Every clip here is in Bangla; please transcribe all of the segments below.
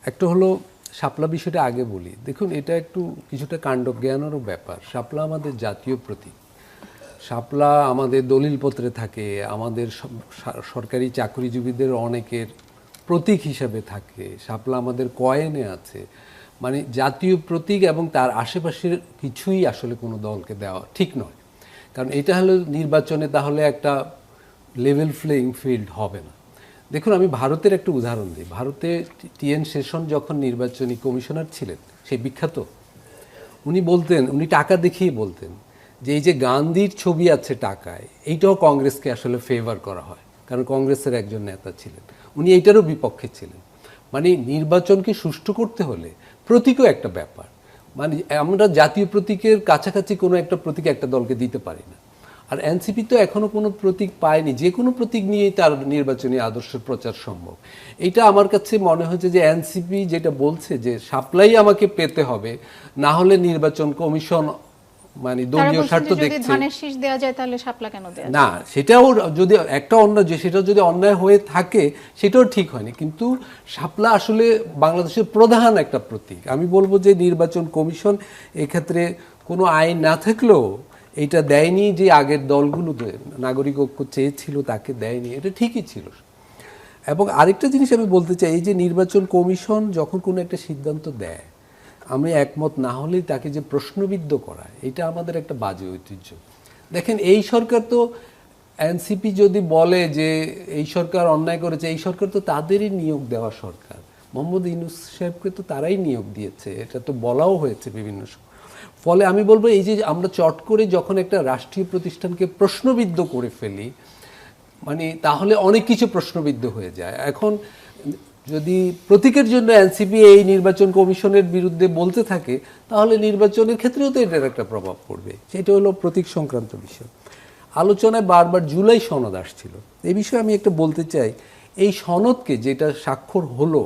একটা হলো শাপলা বিষয়টা আগে বলি। দেখুন, এটা একটু কিছুটা কাণ্ডজ্ঞানেরও ব্যাপার। শাপলা আমাদের জাতীয় প্রতীক। শাপলা আমাদের দলিলপত্রে থাকে, আমাদের সরকারি চাকরিজীবীদের অনেকের প্রতীক হিসাবে থাকে। শাপলা আমাদের কয়েনে আছে। মানে জাতীয় প্রতীক, এবং তার আশেপাশের কিছুই আসলে কোনো দলকে দেওয়া ঠিক নয়। কারণ এটা হলো নির্বাচনে তাহলে একটা লেভেল প্লেইং ফিল্ড হবে না। দেখুন, আমি ভারতের একটা উদাহরণ দিই। ভারতে টিএন শেষন যখন নির্বাচনী কমিশনার ছিলেন, সে বিখ্যাত, উনি টাকা দেখিয়ে বলতেন যে এই যে গান্ধীর ছবি আছে টাকায়, এইটাও কংগ্রেসকে আসলে ফেভার করা হয়, কারণ কংগ্রেসের একজন নেতা ছিলেন। উনি এইটারও বিপক্ষে ছিলেন। মানে নির্বাচনকে সুষ্ঠু করতে হলে প্রতীকও একটা ব্যাপার। মানে আমরা জাতীয় প্রতীকের কাছাকাছি কোনো একটা প্রতীক একটা দলকে দিতে পারি না। আর এনসিপি তো এখনো কোনো প্রতীক পায়নি। যে কোনো প্রতীক নিয়েই তার নির্বাচনী আদর্শের প্রচার সম্ভব। এটা আমার কাছে মনে হচ্ছে যে এনসিপি যেটা বলছে যে সাপ্লাই আমাকে পেতে হবে, না হলে নির্বাচন কমিশন মানে দলীয় স্বার্থ দেখছে। ধানের শীষ দেওয়া যায় তাহলে শাপলা কেন দেওয়া না, সেটাও যদি একটা অন্যায়, যে সেটা যদি অন্যায় হয়ে থাকে সেটাও ঠিক হয়নি। কিন্তু শাপলা আসলে বাংলাদেশের প্রধান একটা প্রতীক। আমি বলবো যে নির্বাচন কমিশন এক্ষেত্রে কোনো আইন না থাকলেও এটা দেয়নি, যে আগের দলগুলো নাগরিক ঐক্য চেয়েছিল তাকে দেয়নি, এটা ঠিকই ছিল। এবং আরেকটা জিনিস আমি বলতে চাই, এই যে নির্বাচন কমিশন যখন কোনো একটা সিদ্ধান্ত দেয়, আমি একমত না হলেই তাকে যে প্রশ্নবিদ্ধ করা, এটা আমাদের একটা বাজে ঐতিহ্য। দেখেন, এই সরকার তো, এনসিপি যদি বলে যে এই সরকার অন্যায় করেছে, এই সরকার তো তাদেরই নিয়োগ দেওয়া সরকার। মোহাম্মদ ইউনূস সাহেবকে তো তারাই নিয়োগ দিয়েছে, এটা তো বলাও হয়েছে বিভিন্ন সময়। ফলে আমি বলবো, এই যে আমরা চট করে যখন একটা রাষ্ট্রীয় প্রতিষ্ঠানকে প্রশ্নবিদ্ধ করে ফেলি, মানে তাহলে অনেক কিছু প্রশ্নবিদ্ধ হয়ে যায়। এখন যদি প্রতীকের জন্য এনসিপি এই নির্বাচন কমিশনের বিরুদ্ধে বলতে থাকে, তাহলে নির্বাচনের ক্ষেত্রেও তো এটার একটা প্রভাব পড়বে। সেটা হলো প্রতীক সংক্রান্ত বিষয়। আলোচনায় বারবার জুলাই সনদ আসছিল। এই বিষয়ে আমি একটা বলতে চাই, এই সনদকে যেটা স্বাক্ষর হলো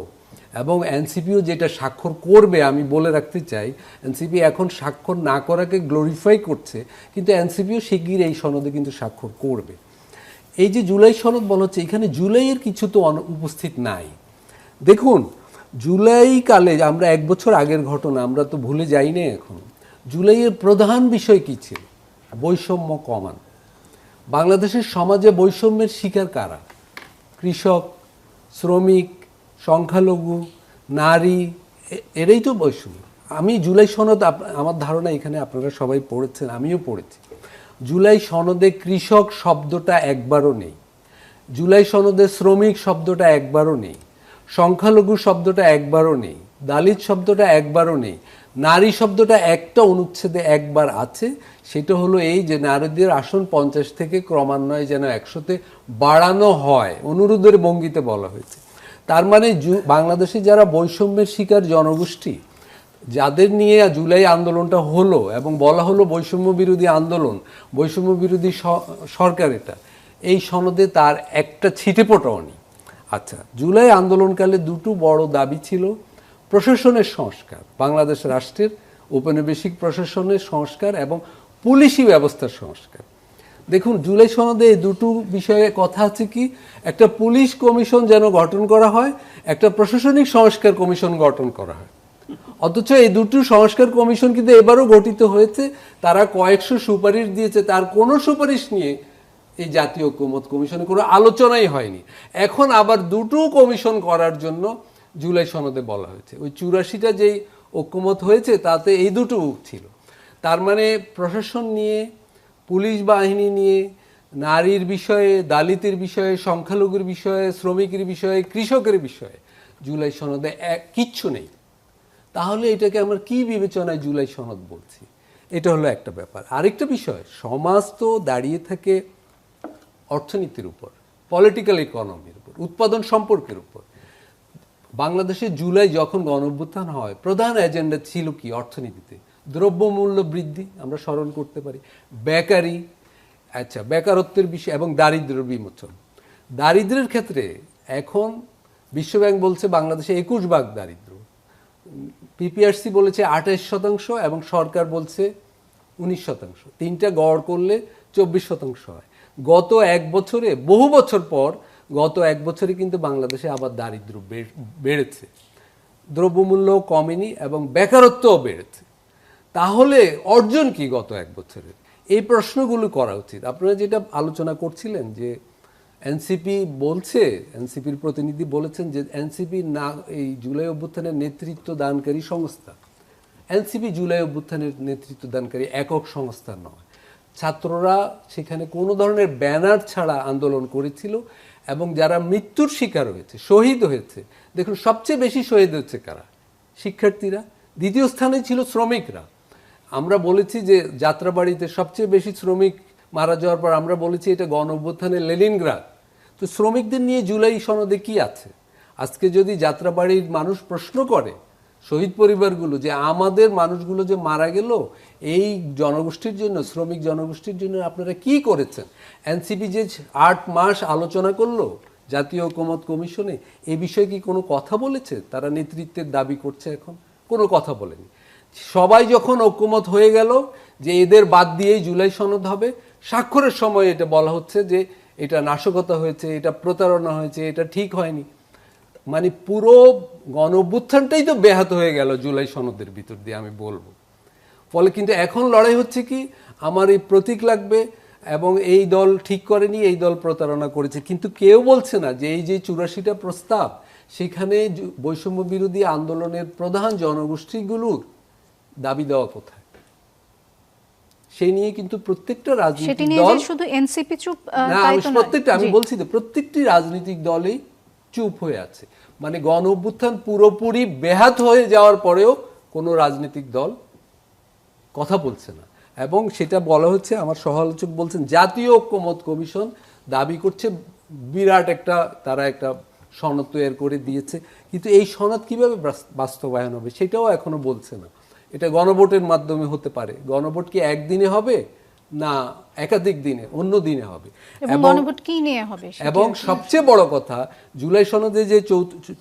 এবং এনসিপিও যেটা স্বাক্ষর করবে, আমি বলে রাখতে চাই, এনসিপি এখন স্বাক্ষর না করাকে গ্লোরিফাই করছে, কিন্তু এনসিপিও শিগগির এই সনদে কিন্তু স্বাক্ষর করবে। এই যে জুলাই সনদ বলা হচ্ছে, এখানে জুলাইয়ের কিছু তো উপস্থিত নাই। দেখুন, জুলাই কালে আমরা 1 বছর আগের ঘটনা আমরা তো ভুলে যাই না এখন। জুলাইয়ের প্রধান বিষয় কী ছিল? বৈষম্য কমান। বাংলাদেশের সমাজে বৈষম্যের শিকার কারা? কৃষক, শ্রমিক, সংখ্যালঘু, নারী, এরাই তো বৈষম্য। আমি জুলাই সনদ, আমার ধারণা এখানে আপনারা সবাই পড়েছেন, আমিও পড়েছি। জুলাই সনদে কৃষক শব্দটা একবারও নেই। জুলাই সনদে শ্রমিক শব্দটা একবারও নেই। সংখ্যালঘু শব্দটা একবারও নেই। দালিত শব্দটা একবারও নেই। নারী শব্দটা একটা অনুচ্ছেদে একবার আছে, সেটা হলো এই যে নারীদের আসন 50 থেকে ক্রমান্বয়ে যেন 100-তে বাড়ানো হয়, অনুরোধের ভঙ্গিতে বলা হয়েছে। তার মানে বাংলাদেশে যারা বৈষম্যের শিকার জনগোষ্ঠী, যাদের নিয়ে জুলাই আন্দোলনটা হলো এবং বলা হলো বৈষম্য বিরোধী আন্দোলন, বৈষম্য বিরোধী সরকার, এটা এই সনদে তার একটা ছিটেফোঁটাও নেই। আচ্ছা, জুলাই আন্দোলনকালে দুটো বড় দাবি ছিল: প্রশাসনের সংস্কার, বাংলাদেশ রাষ্ট্রের ঔপনিবেশিক প্রশাসনের সংস্কার এবং পুলিশি ব্যবস্থার সংস্কার। দেখুন, জুলাই সনদে এই দুটো বিষয়ে কথা আছে কি, একটা পুলিশ কমিশন যেন গঠন করা হয়, একটা প্রশাসনিক সংস্কার কমিশন গঠন করা হয়। অথচ এই দুটো সংস্কার কমিশন কিন্তু এবারও গঠিত হয়েছে, তারা কয়েকশো সুপারিশ দিয়েছে, তার কোনো সুপারিশ নিয়ে এই জাতীয় ঐকমত্য কমিশনে কোনো আলোচনাই হয়নি। এখন আবার দুটো কমিশন করার জন্য জুলাই সনদে বলা হয়েছে। ওই 84টা যেই ঐকমত হয়েছে তাতে এই দুটো ছিল। তার মানে প্রশাসন নিয়ে, পুলিশ বাহিনী নিয়ে, নারীর বিষয়ে, দালিতের বিষয়ে, সংখ্যালঘুর বিষয়ে, শ্রমিকের বিষয়ে, কৃষকের বিষয়ে জুলাই সনদে কিচ্ছু নেই। তাহলে এটাকে আমরা কি বিবেচনায় জুলাই সনদ বলছি? এটা হলো একটা ব্যাপার। আরেকটা বিষয়, সমাজ তো দাঁড়িয়ে থাকে অর্থনীতির উপর, পলিটিক্যাল ইকোনমির উপর, উৎপাদন সম্পর্কের উপর। বাংলাদেশে জুলাই যখন গণঅভ্যুত্থান হয়, প্রধান এজেন্ডা ছিল কি অর্থনীতিতে? দ্রব্যমূল্য বৃদ্ধি, আমরা স্মরণ করতে পারি, বেকারি, আচ্ছা বেকারত্বের বিষয়, এবং দারিদ্র্য বিমোচন। দারিদ্র্যের ক্ষেত্রে এখন বিশ্বব্যাংক বলছে বাংলাদেশে 21 ভাগ দারিদ্র, পিপিআরসি বলেছে 28% এবং সরকার বলছে 19%। তিনটা গড় করলে 24% হয়। গত 1 বছরে, বহু বছর পর গত 1 বছরে কিন্তু বাংলাদেশে আবার দারিদ্র্য বেড়েছে। দ্রব্যমূল্য কমেনি এবং বেকারত্বও বেড়েছে। তাহলে অর্জন কি গত এক বছরের? এই প্রশ্নগুলো করা উচিত। আপনারা যেটা আলোচনা করছিলেন যে এনসিপি বলছে, এনসিপির প্রতিনিধি বলেছেন যে এনসিপি না এই জুলাই অভ্যুত্থানের নেতৃত্ব দানকারী সংস্থা। এনসিপি জুলাই অভ্যুত্থানের নেতৃত্ব দানকারী একক সংস্থা নয়। ছাত্ররা সেখানে কোনো ধরনের ব্যানার ছাড়া আন্দোলন করেছিল এবং যারা মৃত্যুর শিকার হয়েছে, শহীদ হয়েছে, দেখুন সবচেয়ে বেশি শহীদ হচ্ছে কারা? শিক্ষার্থীরা। দ্বিতীয় স্থানে ছিল শ্রমিকরা। আমরা বলেছি যে যাত্রাবাড়িতে সবচেয়ে বেশি শ্রমিক মারা যাওয়ার পর আমরা বলেছি এটা গণ অভ্যুত্থানের লেনিনগ্রাদ। তো শ্রমিকদের নিয়ে জুলাই সনদে কি আছে? আজকে যদি যাত্রাবাড়ির মানুষ প্রশ্ন করে, শহীদ পরিবারগুলো, যে আমাদের মানুষগুলো যে মারা গেল এই জনগোষ্ঠীর জন্য, শ্রমিক জনগোষ্ঠীর জন্য আপনারা কি করেছেন? এনসিপি যে 8 মাস আলোচনা করলো জাতীয় ঐকমত্য কমিশনে, এই বিষয়ে কি কোনো কথা বলেছে? তারা নেতৃত্বের দাবি করছে, এখন কোনো কথা বলেনি। সবাই যখন ঐকমত হয়ে গেল যে এদের বাদ দিয়েই জুলাই সনদ হবে, স্বাক্ষরের সময় এটা বলা হচ্ছে যে এটা নাশকতা হয়েছে, এটা প্রতারণা হয়েছে, এটা ঠিক হয়নি। মানে পুরো গণ অভ্যুত্থানটাই তো ব্যাহত হয়ে গেল জুলাই সনদের ভিতর দিয়ে, আমি বলবো। ফলে কিন্তু এখন লড়াই হচ্ছে কি, আমার এই প্রতীক লাগবে এবং এই দল ঠিক করেনি, এই দল প্রতারণা করেছে। কিন্তু কেউ বলছে না যে এই যে 84টা প্রস্তাব, সেখানে বৈষম্য বিরোধী আন্দোলনের প্রধান জনগোষ্ঠীগুলোর দাবি দেওয়া কোথায়? সেই নিয়ে কিন্তু প্রত্যেকটা রাজনৈতিক দল, শুধু এনসিপি চুপ না প্রত্যেকটা, আমি বলছি তো প্রত্যেকটি রাজনৈতিক দলই চুপ হয়ে আছে। মানে গণ অভ্যুত্থান পুরোপুরি বেহাত হয়ে যাওয়ার পরেও কোনো রাজনৈতিক দল কথা বলছে না। এবং সেটা বলা হচ্ছে, আমার সহ-আলোচক বলছেন জাতীয় ঐকমত্য কমিশন দাবি করছে বিরাট একটা, তারা একটা সনদ তৈরি করে দিয়েছে, কিন্তু এই সনদ কিভাবে বাস্তবায়ন হবে সেটাও এখনো বলছে না। এটা গণভোটের মাধ্যমে হতে পারে। গণভোট কি একদিনে হবে না একাধিক দিনে, অন্য দিনে হবে? এবং গণভোট কি নিয়ে হবে? এবং সবচেয়ে বড় কথা, জুলাই সনদে যে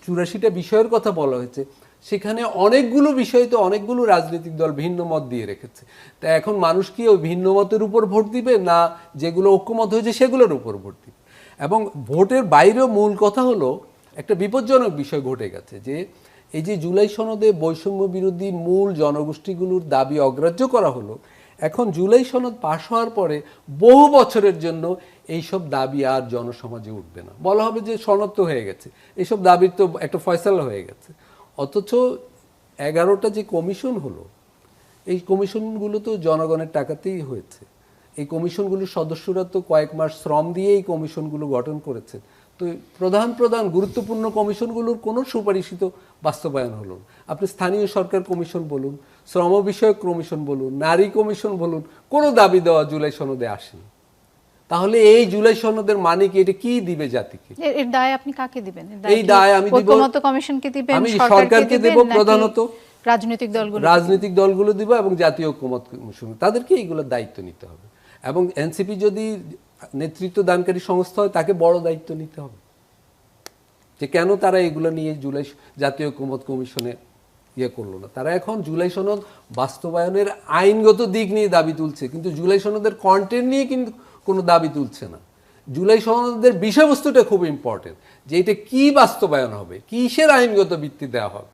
84টা বিষয়ের কথা বলা হয়েছে, সেখানে অনেকগুলো বিষয় তো অনেকগুলো রাজনৈতিক দল ভিন্ন মত দিয়ে রেখেছে। তা এখন মানুষ কি ওই ভিন্ন মতের উপর ভোট দিবে, না যেগুলো ঐক্যমত হয়েছে সেগুলোর উপর ভোট দিবে? এবং ভোটের বাইরেও মূল কথা হলো, একটা বিপজ্জনক বিষয় ঘটে গেছে যে এই যে জুলাই সনদে বৈষম্য বিরোধী মূল জনগোষ্ঠীগুলোর দাবি অগ্রাহ্য করা হলো। এখন জুলাই সনদ পাশ হওয়ার পরে বহু বছরের জন্য এইসব দাবি আর জনসমাজে উঠবে না। বলা হবে যে সনদ তো হয়ে গেছে, এইসব দাবির তো একটা ফয়সালা হয়ে গেছে। অথচ 11টা যে কমিশন হলো, এই কমিশনগুলো তো জনগণের টাকাতেই হয়েছে। এই কমিশনগুলোর সদস্যরা তো কয়েক মাস শ্রম দিয়ে এই কমিশনগুলো গঠন করেছে। তো প্রধান প্রধান গুরুত্বপূর্ণ কমিশনগুলোর কোনো সুপারিশই তো বাস্তবায়ন হলো না। আপনি স্থানীয় সরকার কমিশন বলুন, শ্রম বিষয়ক কমিশন বলুন, নারী কমিশন বলুন, কোনো দাবি দেওয়া জুলাই সনদে আসেনি। তাহলে এই জুলাই সনদের মানে কি? এটা কি দিবে জাতিকে? এর দায় আপনি কাকে দিবেন? এই দায় আমি দিব, ঐকমত্য কমিশনকে দিবেন, আমি সরকারকে দেব, প্রধানত রাজনৈতিক দলগুলো দিব এবং জাতীয় ঐকমত্য কমিশন, তাদেরকে এইগুলোর দায়িত্ব নিতে হবে। এবং এনসিপি যদি নেতৃত্ব দানকারী সংস্থা হয়, তাকে বড় দায়িত্ব নিতে হবে যে কেন তারা এগুলো নিয়ে জুলাই জাতীয় ঐকমত্য কমিশনে করলো না। তারা এখন জুলাই সনদ বাস্তবায়নের আইনগত দিক নিয়ে দাবি তুলছে, কিন্তু জুলাই সনদের কন্টেন্ট নিয়ে কিন্তু কোনো দাবি তুলছে না। জুলাই সনদের বিষয়বস্তুটা খুব ইম্পর্টেন্ট, যে এটা কি বাস্তবায়ন হবে, কিসের আইনগত ভিত্তি দেওয়া হবে।